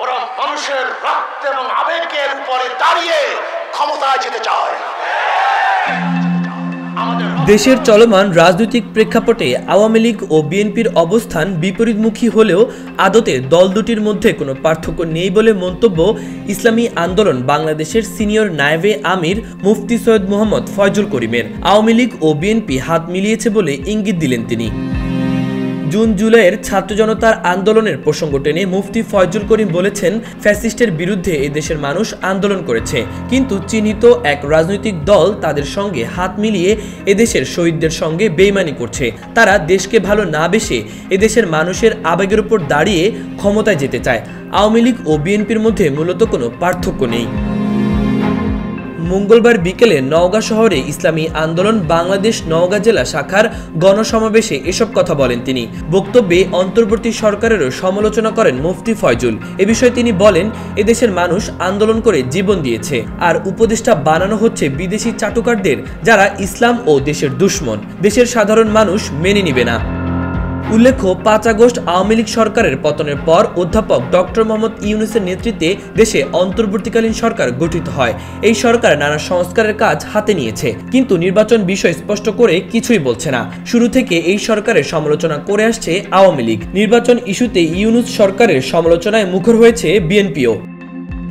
ওরা মানুষের রক্ত এবং আবেগের উপরে দাঁড়িয়ে ক্ষমতায় যেতে চায়। দেশের চলমান রাজনৈতিক প্রেক্ষাপটে আওয়ামী লীগ ও বিএনপির অবস্থান বিপরীতমুখী হলেও আদতে দল দুটির মধ্যে কোনো পার্থক্য নেই বলে মন্তব্য ইসলামী আন্দোলন বাংলাদেশের সিনিয়র নায়েবে আমির মুফতি সৈয়দ মোহাম্মদ ফয়জুল করিমের। আওয়ামী লীগ ও বিএনপি হাত মিলিয়েছে বলে ইঙ্গিত দিলেন তিনি। জুন জুলাইয়ের ছাত্র জনতার আন্দোলনের প্রসঙ্গ টেনে মুফতি ফয়জুল করিম বলেছেন, ফ্যাসিস্টের বিরুদ্ধে এদেশের মানুষ আন্দোলন করেছে, কিন্তু চিহ্নিত এক রাজনৈতিক দল তাদের সঙ্গে হাত মিলিয়ে এদেশের শহীদদের সঙ্গে বেইমানি করছে। তারা দেশকে ভালো না বেসে এদেশের মানুষের আবেগের উপর দাঁড়িয়ে ক্ষমতায় যেতে চায়। আওয়ামী লীগ ও বিএনপির মধ্যে মূলত কোনো পার্থক্য নেই। মঙ্গলবার বিকেলে নওগাঁ শহরে ইসলামী আন্দোলন বাংলাদেশ নওগাঁ জেলা শাখার গণসমাবেশে এসব কথা বলেন তিনি। বক্তব্যে অন্তর্বর্তী সরকারেরও সমালোচনা করেন মুফতি ফয়জুল। এ বিষয়ে তিনি বলেন, এদেশের মানুষ আন্দোলন করে জীবন দিয়েছে, আর উপদেষ্টা বানানো হচ্ছে বিদেশি চাটুকারদের, যারা ইসলাম ও দেশের দুশমন। দেশের সাধারণ মানুষ মেনে নিবে না। উল্লেখ্য, 5 আগস্ট আওয়ামী লীগ সরকারের পতনের পর অধ্যাপক ডক্টর মোহাম্মদ ইউনূসের নেতৃত্বে দেশে অন্তর্বর্তীকালীন সরকার গঠিত হয়। এই সরকার নানা সংস্কারের কাজ হাতে নিয়েছে, কিন্তু নির্বাচন বিষয় স্পষ্ট করে কিছুই বলছে না। শুরু থেকে এই সরকারের সমালোচনা করে আসছে আওয়ামী লীগ। নির্বাচন ইস্যুতে ইউনূস সরকারের সমালোচনায় মুখর হয়েছে বিএনপিও।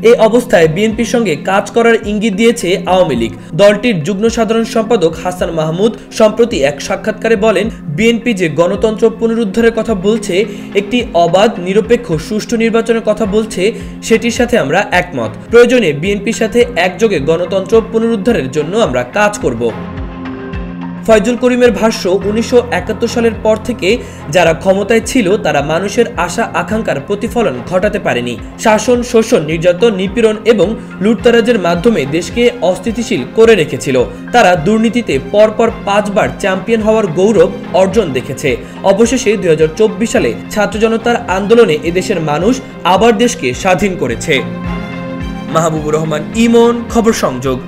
এই অবস্থায় বিএনপির সঙ্গে কাজ করার ইঙ্গিত দিয়েছে আওয়ামী লীগ। দলটির যুগ্ম সাধারণ সম্পাদক হাসান মাহমুদ সম্প্রতি এক সাক্ষাৎকারে বলেন, বিএনপি যে গণতন্ত্র পুনরুদ্ধারের কথা বলছে, একটি অবাধ, নিরপেক্ষ, সুষ্ঠু নির্বাচনের কথা বলছে, সেটির সাথে আমরা একমত। প্রয়োজনে বিএনপির সাথে একযোগে গণতন্ত্র পুনরুদ্ধারের জন্য আমরা কাজ করব। ফয়জুল করিমের ভাষ্য, 1971 সালের পর থেকে যারা ক্ষমতায় ছিল তারা মানুষের আশা আকাঙ্ক্ষার প্রতিফলন ঘটাতে পারেনি। শাসন, শোষণ, নির্যাতন, নিপীড়ন এবং লুটতরাজের মাধ্যমে দেশকে অস্থিতিশীল করে রেখেছিল। তারা দুর্নীতিতে পরপর 5 বার চ্যাম্পিয়ন হওয়ার গৌরব অর্জন দেখেছে। অবশেষে 2024 সালে ছাত্র জনতার আন্দোলনে এদেশের মানুষ আবার দেশকে স্বাধীন করেছে। মাহবুবুর রহমান ইমন, খবর সংযোগ।